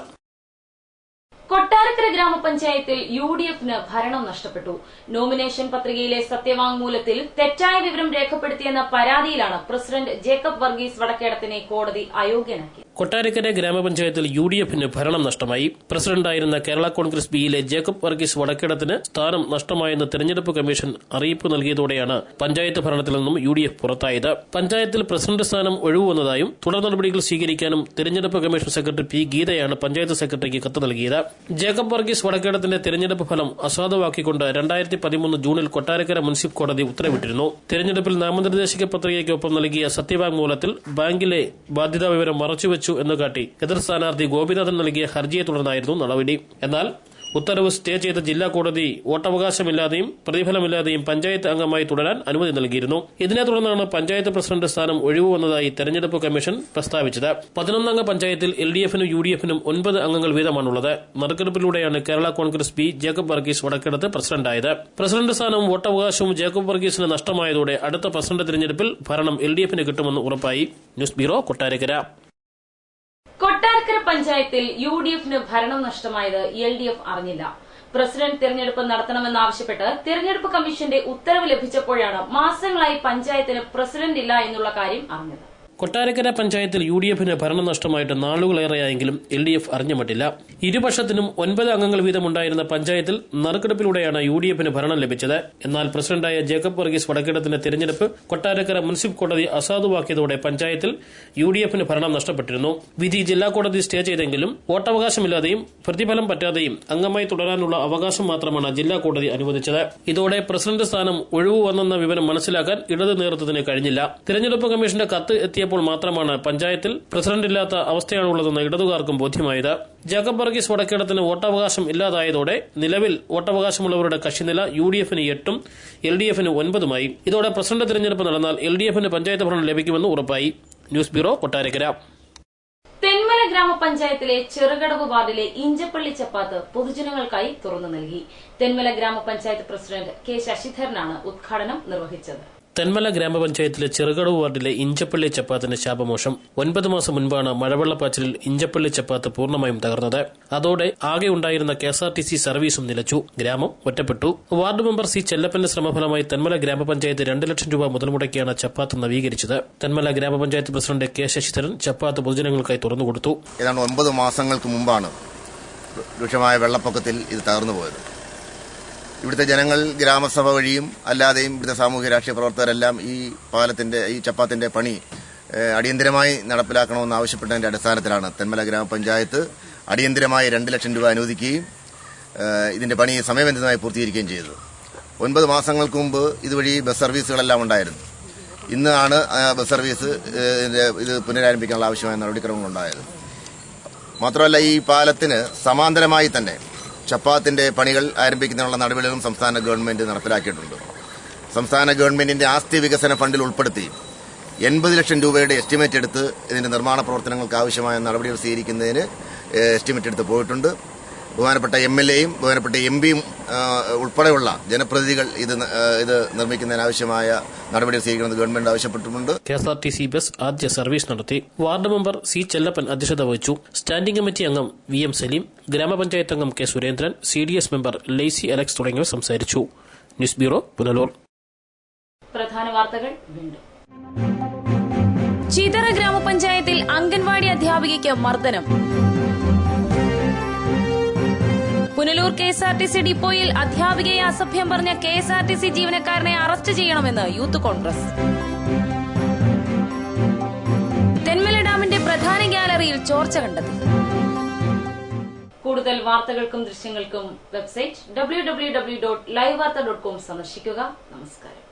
കൊട്ടാരക്കര ഗ്രാമപഞ്ചായത്തിൽ UDFന് ഭരണം നഷ്ടപ്പെട്ടു. നോമിനേഷൻ പത്രികയിലെ സത്യവാങ്മൂലത്തിൽ തെറ്റായ വിവരം രേഖപ്പെടുത്തിയെന്ന പരാതിയിലാണ് പ്രസിഡന്റ് ജേക്കബ് വർഗീസ് വടക്കേടത്തിനെ കോടതി അയോഗ്യനാക്കിയത്. കൊട്ടാരക്കര ഗ്രാമപഞ്ചായത്തിൽ UDF-ന് ഭരണം നഷ്ടമായി. പ്രസിഡന്റായിരുന്ന കേരള കോൺഗ്രസ് ബിയിലെ ജേക്കബ് വർഗീസ് വടക്കേടത്തിന് സ്ഥാനം നഷ്ടമായെന്ന് തെരഞ്ഞെടുപ്പ് കമ്മീഷൻ അറിയിപ്പ് നൽകിയതോടെയാണ് പഞ്ചായത്ത് ഭരണത്തിൽ നിന്നും UDF പുറത്തായത്. പഞ്ചായത്തിൽ പ്രസിഡന്റ് സ്ഥാനം ഒഴിവുവന്നതായും തുടർ നടപടികൾ സ്വീകരിക്കാനും തെരഞ്ഞെടുപ്പ് കമ്മീഷൻ സെക്രട്ടറി P. ഗീതയാണ് പഞ്ചായത്ത് സെക്രട്ടറിക്ക് കത്ത് നൽകിയത്. ജേക്കബ് വർഗീസ് വടക്കേടത്തിന്റെ തെരഞ്ഞെടുപ്പ് ഫലം അസാധുവാക്കിക്കൊണ്ട് 2013 ജൂണിൽ കൊട്ടാരക്കര മുനിസിപ്പൽ കോടതി ഉത്തരവിട്ടിരുന്നു. തെരഞ്ഞെടുപ്പിൽ നാമനിർദ്ദേശക പത്രികയ്ക്കൊപ്പം നൽകിയ സത്യവാങ്മൂലത്തിൽ ബാങ്കിലെ ബാധ്യതാ വിവരം മറച്ചുവെച്ചു എന്ന് കാട്ടി എതിർ സ്ഥാനാർത്ഥി ഗോപിനാഥൻ നൽകിയ ഹർജിയെ തുടർന്നായിരുന്നു നടപടി. എന്നാൽ ഉത്തരവ് സ്റ്റേ ചെയ്ത ജില്ലാ കോടതി വോട്ടവകാശമില്ലാതെയും പ്രതിഫലമില്ലാതെയും പഞ്ചായത്ത് അംഗമായി തുടരാൻ അനുമതി നൽകിയിരുന്നു. ഇതിനെ തുടർന്നാണ് പഞ്ചായത്ത് പ്രസിഡന്റ് സ്ഥാനം ഒഴിവുവന്നതായി തെരഞ്ഞെടുപ്പ് കമ്മീഷൻ പ്രസ്താവിച്ചത്. 11-അംഗ പഞ്ചായത്തിൽ LDF-നും UDF-നും 9 അംഗങ്ങൾ വീതമാണുള്ളത്. നറുക്കെടുപ്പിലൂടെയാണ് Kerala Congress B Jacob Varghese Vadakkedathu പ്രസിഡന്റായത്. പ്രസിഡന്റ് സ്ഥാനവും വോട്ടവകാശവും ജേക്കബ് വർഗീസിന് നഷ്ടമായതോടെ അടുത്ത പ്രസിഡന്റ് തെരഞ്ഞെടുപ്പിൽ ഭരണം LDF-ന് കിട്ടുമെന്ന് ഉറപ്പായി. News bureau, Kottarakkara. കൊട്ടാരക്കര പഞ്ചായത്തിൽ UDF-ന് ഭരണം നഷ്ടമായത് LDF അറിഞ്ഞില്ല. പ്രസിഡന്റ് തെരഞ്ഞെടുപ്പ് നടത്തണമെന്നാവശ്യപ്പെട്ട് തെരഞ്ഞെടുപ്പ് കമ്മീഷന്റെ ഉത്തരവ് ലഭിച്ചപ്പോഴാണ് മാസങ്ങളായി പഞ്ചായത്തിന് പ്രസിഡന്റ് ഇല്ല എന്നുള്ള കാര്യം അറിഞ്ഞത്. കൊട്ടാരക്കര പഞ്ചായത്തിൽ UDF-ന് ഭരണം നഷ്ടമായിട്ട് നാളുകളേറെയായെങ്കിലും LDF അറിഞ്ഞുമട്ടില്ല. ഇരുപക്ഷത്തിനും 9 അംഗങ്ങൾ വീതമുണ്ടായിരുന്ന പഞ്ചായത്തിൽ നറുക്കെടുപ്പിലൂടെയാണ് UDF-ന് ഭരണം ലഭിച്ചത്. എന്നാൽ പ്രസിഡന്റായ ജേക്കബ് വർഗീസ് വടക്കേടത്തിന്റെ തെരഞ്ഞെടുപ്പ് കൊട്ടാരക്കര മുനിസിപ്പൽ കോടതി അസാധുവാക്കിയതോടെ പഞ്ചായത്തിൽ UDF-ന് ഭരണം നഷ്ടപ്പെട്ടിരുന്നു. വിധി ജില്ലാ കോടതി സ്റ്റേ ചെയ്തെങ്കിലും വോട്ടവകാശമില്ലാതെയും പ്രതിഫലം പറ്റാതെയും അംഗമായി തുടരാനുള്ള അവകാശം മാത്രമാണ് ജില്ലാ കോടതി അനുവദിച്ചത്. ഇതോടെ പ്രസിഡന്റ് സ്ഥാനം ഒഴിവു വന്നെന്ന വിവരം മനസ്സിലാക്കാൻ ഇടത് നേതൃത്വത്തിന് കഴിഞ്ഞില്ല. തെരഞ്ഞെടുപ്പ് കമ്മീഷന്റെ കത്ത് എത്തിയപ്പോൾ മാത്രമാണ് പഞ്ചായത്തിൽ പ്രസിഡന്റില്ലാത്ത അവസ്ഥയാണുള്ളതെന്ന് ഇടതുകാർക്കും ബോധ്യമായത്. ജേക്കബ് വർഗീസ് വടക്കേടത്തിന് വോട്ടവകാശം ഇല്ലാതായതോടെ നിലവിൽ വോട്ടവകാശമുള്ളവരുടെ കക്ഷിനില UDF-ന് 8-ഉം LDF-ന് 9-ഉമായി. ഇതോടെ പ്രസിഡന്റ് തെരഞ്ഞെടുപ്പ് നടന്നാൽ LDF-ന് പഞ്ചായത്ത് ഭരണം ലഭിക്കുമെന്ന് ഉറപ്പായി. News bureau, Kottarakkara. തെന്മല ഗ്രാമപഞ്ചായത്തിലെ ചെറുകടവ് വാർഡിലെ ഇഞ്ചപ്പള്ളി ചപ്പാത്ത് പൊതുജനങ്ങൾക്കായി തുറന്നു നൽകി. തെന്മല ഗ്രാമപഞ്ചായത്ത് പ്രസിഡന്റ് K. ശശിധരനാണ് ഉദ്ഘാടനം നിർവഹിച്ചത്. തെന്മല ഗ്രാമപഞ്ചായത്തിലെ ചെറുകടവ് വാർഡിലെ ഇഞ്ചപ്പള്ളി ചപ്പാത്തിന് ശാപമോഷം. 9 മാസം മുൻപാണ് മഴവെള്ളപ്പാച്ചിലിൽ ഇഞ്ചപ്പള്ളി ചപ്പാത്ത് പൂർണ്ണമായും തകർന്നത്. അതോടെ ആകെ ഉണ്ടായിരുന്ന KSRTC സർവീസും നിലച്ചു. ഗ്രാമം ഒറ്റപ്പെട്ടു. Ward member C. ചെല്ലപ്പന്റെ ശ്രമഫലമായി തെന്മല ഗ്രാമപഞ്ചായത്ത് 2 ലക്ഷം രൂപ മുതൽ മുടക്കിയാണ് ചപ്പാത്ത് നവീകരിച്ചത്. തെന്മല ഗ്രാമപഞ്ചായത്ത് പ്രസിഡന്റ് K. ശശിധരൻ ചപ്പാത്ത് പൊതുജനങ്ങൾക്കായി തുറന്നുകൊടുത്തു. ഏതാണ്ട് 9 മാസങ്ങൾക്ക് മുമ്പാണ് രൂക്ഷമായ വെള്ളപ്പൊക്കത്തിൽ ഇത് തകർന്നുപോയത്. ഇവിടുത്തെ ജനങ്ങൾ ഗ്രാമസഭ വഴിയും അല്ലാതെയും ഇവിടുത്തെ സാമൂഹ്യ രാഷ്ട്രീയ പ്രവർത്തകരെല്ലാം ഈ ചപ്പാത്തിന്റെ പണി അടിയന്തരമായി നടപ്പിലാക്കണമെന്ന് ആവശ്യപ്പെട്ടതിന്റെ അടിസ്ഥാനത്തിലാണ് തെന്മല ഗ്രാമപഞ്ചായത്ത് അടിയന്തരമായി 2 ലക്ഷം രൂപ അനുവദിക്കുകയും ഇതിന്റെ പണി സമയബന്ധിതമായി പൂർത്തീകരിക്കുകയും ചെയ്തത്. 9 മാസങ്ങൾക്ക് മുമ്പ് ഇതുവഴി ബസ് സർവീസുകളെല്ലാം ഉണ്ടായിരുന്നു. ഇന്നാണ് ബസ് സർവീസ് ഇത് പുനരാരംഭിക്കാനുള്ള ആവശ്യമായ നടപടിക്രമങ്ങളുണ്ടായത്. മാത്രമല്ല, ഈ പാലത്തിന് സമാന്തരമായി തന്നെ ചപ്പാത്തിന്റെ പണികൾ ആരംഭിക്കുന്നതിനുള്ള നടപടികളും സംസ്ഥാന ഗവൺമെന്റ് നടപ്പിലാക്കിയിട്ടുണ്ട്. സംസ്ഥാന ഗവൺമെന്റിന്റെ ആസ്തി വികസന ഫണ്ടിൽ ഉൾപ്പെടുത്തി 80 ലക്ഷം രൂപയുടെ എസ്റ്റിമേറ്റ് എടുത്ത് ഇതിന്റെ നിർമ്മാണ പ്രവർത്തനങ്ങൾക്ക് ആവശ്യമായ നടപടികൾ സ്വീകരിക്കുന്നതിന് എസ്റ്റിമേറ്റ് എടുത്ത് പോയിട്ടുണ്ട്. ബഹുമാനപ്പെട്ട MLA-യും ബഹുമാനപ്പെട്ട MP-യും ഉൾപ്പെടെയുള്ള ജനപ്രതിനിധികൾ ഇത് നിർമ്മിക്കുന്നതിനാവശ്യമായ നടപടികൾ സ്വീകരിക്കണമെന്ന് ഗവൺമെന്റ് ആവശ്യപ്പെട്ടിട്ടുണ്ട്. KSRTC ബസ് ആദ്യ സർവീസ് നടത്തി. Ward member C. ചെല്ലപ്പൻ അധ്യക്ഷത വഹിച്ചു. സ്റ്റാൻഡിംഗ് കമ്മിറ്റി അംഗം VM സലീം, ഗ്രാമപഞ്ചായത്ത് അംഗം K. Surendran, CDS member lazy Alex തുടങ്ങിയവർ സംസാരിച്ചു. News bureau, Punalur. പ്രധാന വാർത്തകൾ വീണ്ടും. ചിതറ ഗ്രാമപഞ്ചായത്തിൽ അംഗൻവാടി അധ്യാപികയ്ക്ക് മർദ്ദനം. പുനലൂർ KSRTC ഡിപ്പോയിൽ അധ്യാപികയെ അസഭ്യം പറഞ്ഞ KSRTC ജീവനക്കാരനെ അറസ്റ്റ് ചെയ്യണമെന്ന് യൂത്ത് കോൺഗ്രസ്. തെന്മല ഡാമിന്റെ പ്രധാന ഗാലറിയിൽ ചോർച്ച കണ്ടെത്തി. കൂടുതൽ വാർത്തകൾക്കും ദൃശ്യങ്ങൾക്കും വെബ്സൈറ്റ് www.livevarta.com സന്ദർശിക്കുക. നമസ്കാരം.